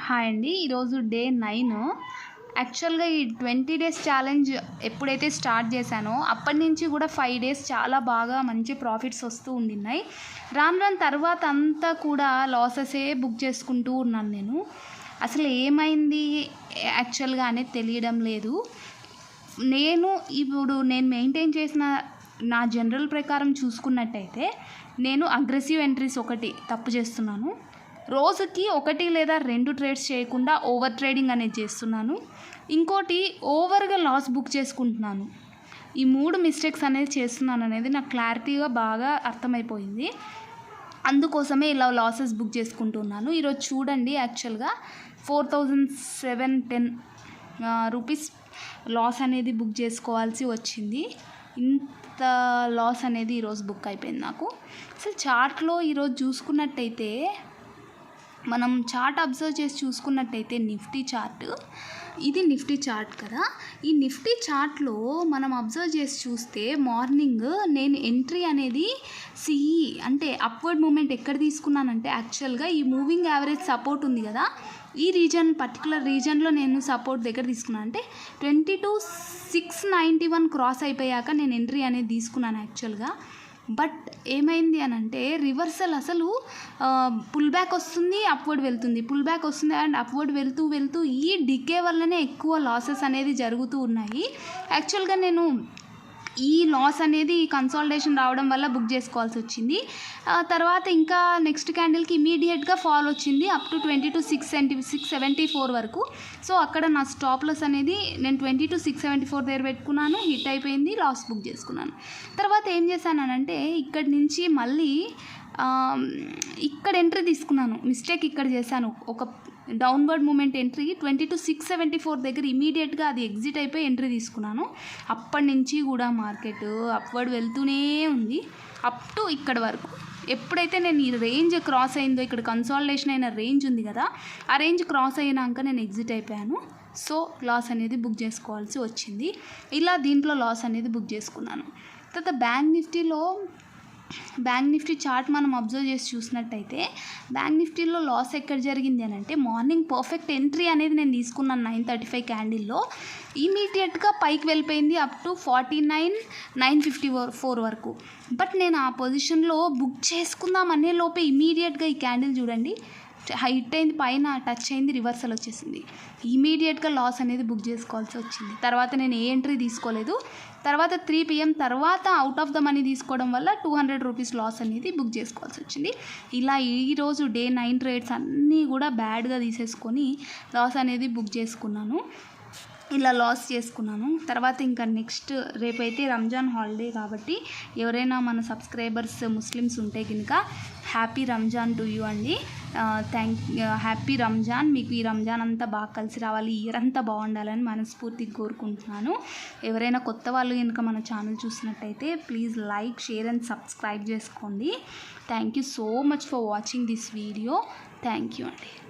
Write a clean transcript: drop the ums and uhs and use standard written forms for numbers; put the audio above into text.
Hi అండి. ఈరోజు day 9. యాక్చువల్గా ఈ 20 డేస్ ఛాలెంజ్ ఎప్పుడైతే స్టార్ట్ చేశానో అప్పటి నుంచి కూడా 5 డేస్ చాలా బాగా మంచి ప్రాఫిట్స్ వస్తూ ఉండినాయి. రాను తర్వాత అంతా కూడా లాసెసే బుక్ చేసుకుంటూ ఉన్నాను. నేను అసలు ఏమైంది యాక్చువల్గా అనేది తెలియడం లేదు. నేను మెయింటైన్ చేసిన నా జనరల్ ప్రకారం చూసుకున్నట్టయితే నేను అగ్రెసివ్ ఎంట్రీస్ ఒకటి తప్పు చేస్తున్నాను. రోజుకి 1 లేదా 2 ట్రేడ్స్ చేయకుండా ఓవర్ ట్రేడింగ్ అనేది చేస్తున్నాను. ఇంకోటి ఓవర్గా లాస్ బుక్ చేసుకుంటున్నాను. ఈ 3 మిస్టేక్స్ అనేది చేస్తున్నాను అనేది నాకు క్లారిటీగా బాగా అర్థమైపోయింది. అందుకోసమే ఇలా లాసెస్ బుక్ చేసుకుంటున్నాను. ఈరోజు చూడండి, యాక్చువల్గా 4710 రూపీస్ లాస్ అనేది బుక్ చేసుకోవాల్సి వచ్చింది. ఇంత లాస్ అనేది ఈరోజు బుక్ అయిపోయింది నాకు. అసలు చార్ట్లో ఈరోజు చూసుకున్నట్టయితే మనం చార్ట్ అబ్జర్వ్ చేసి చూసుకున్నట్టయితే ఇది నిఫ్టీ చార్ట్ కదా. ఈ నిఫ్టీ చార్ట్లో మనం అబ్జర్వ్ చేసి చూస్తే మార్నింగ్ నేను ఎంట్రీ అనేది సిఈ అంటే అప్వర్డ్ మూమెంట్ ఎక్కడ తీసుకున్నానంటే యాక్చువల్గా ఈ మూవింగ్ యావరేజ్ సపోర్ట్ ఉంది కదా, ఈ పర్టికులర్ రీజన్లో నేను సపోర్ట్ దగ్గర తీసుకున్నాను. అంటే 22,691 క్రాస్ అయిపోయాక నేను ఎంట్రీ అనేది తీసుకున్నాను యాక్చువల్గా. బట్ ఏమైంది అని అంటే రివర్సల్, అసలు పుల్ బ్యాక్ వస్తుంది, అప్వర్డ్ వెళ్తుంది, పుల్ బ్యాక్ వస్తుంది అండ్ అప్వర్డ్ వెళ్తూ ఈ డికే వల్లనే ఎక్కువ లాసెస్ అనేది జరుగుతూ ఉన్నాయి. యాక్చువల్గా నేను ఈ లాస్ అనేది కన్సాలిడేషన్ రావడం వల్ల బుక్ చేసుకోవాల్సి వచ్చింది. తర్వాత ఇంకా నెక్స్ట్ క్యాండిల్కి ఇమీడియట్గా ఫాల్ వచ్చింది అప్ టు 22,674 వరకు. సో అక్కడ నా స్టాప్ లాస్ అనేది నేను 22,674 దగ్గర పెట్టుకున్నాను, హిట్ అయిపోయింది, లాస్ బుక్ చేసుకున్నాను. తర్వాత ఏం చేశానంటే ఇక్కడి నుంచి మళ్ళీ ఇక్కడ ఎంట్రీ తీసుకున్నాను. మిస్టేక్ ఇక్కడ చేశాను, ఒక డౌన్వర్డ్ మూమెంట్ ఎంట్రీ 22,674 దగ్గర ఇమీడియట్గా అది ఎగ్జిట్ అయిపోయి ఎంట్రీ తీసుకున్నాను. అప్పటి నుంచి కూడా మార్కెట్ అప్వర్డ్ వెళ్తూనే ఉంది అప్ టు ఇక్కడ వరకు. ఎప్పుడైతే నేను ఈ రేంజ్ క్రాస్ అయిందో, ఇక్కడ కన్సాలిడేషన్ అయిన రేంజ్ ఉంది కదా, ఆ రేంజ్ క్రాస్ అయినాక నేను ఎగ్జిట్ అయిపోయాను. సో లాస్ అనేది బుక్ చేసుకోవాల్సి వచ్చింది. ఇలా దీంట్లో లాస్ అనేది బుక్ చేసుకున్నాను. తర్వాత బ్యాంక్ నిఫ్టీ చార్ట్ మనం అబ్జర్వ్ చేసి చూసినట్టయితే బ్యాంక్ నిఫ్టీలో లాస్ ఎక్కడ జరిగింది అని అంటే మార్నింగ్ పర్ఫెక్ట్ ఎంట్రీ అనేది నేను తీసుకున్నాను 9:35 క్యాండిల్లో. ఇమీడియట్గా పైకి వెళ్ళిపోయింది అప్ టు 49,954 వరకు. బట్ నేను ఆ పొజిషన్లో బుక్ చేసుకుందాం అనే లోపే ఇమీడియట్గా ఈ క్యాండిల్ చూడండి హైట్ అయింది, పైన టచ్ అయింది, రివర్సల్ వచ్చేసింది. ఇమీడియట్గా లాస్ అనేది బుక్ చేసుకోవాల్సి వచ్చింది. తర్వాత నేను ఏ ఎంట్రీ తీసుకోలేదు. తర్వాత 3 PM తర్వాత అవుట్ ఆఫ్ ద మనీ తీసుకోవడం వల్ల 200 రూపీస్ లాస్ అనేది బుక్ చేసుకోవాల్సి వచ్చింది. ఇలా ఈరోజు డే 9 ట్రేడ్స్ అన్నీ కూడా బ్యాడ్గా తీసేసుకొని లాస్ అనేది బుక్ చేసుకున్నాను. ఇలా లాస్ చేసుకున్నాను. తర్వాత ఇంకా నెక్స్ట్ రేపైతే రంజాన్ హాలిడే కాబట్టి ఎవరైనా మన సబ్స్క్రైబర్స్ ముస్లిమ్స్ ఉంటే కనుక హ్యాపీ రంజాన్ టు యూ అండి. హ్యాపీ రంజాన్. మీకు ఈ రంజాన్ అంతా బాగా కలిసి రావాలి, ఇయర్ అంతా బాగుండాలని మనస్ఫూర్తిగా కోరుకుంటున్నాను. ఎవరైనా కొత్త వాళ్ళు కనుక మన ఛానల్ చూసినట్టయితే please like, share and subscribe చేసుకోండి. Thank you so much for watching this video. Thank you అండి.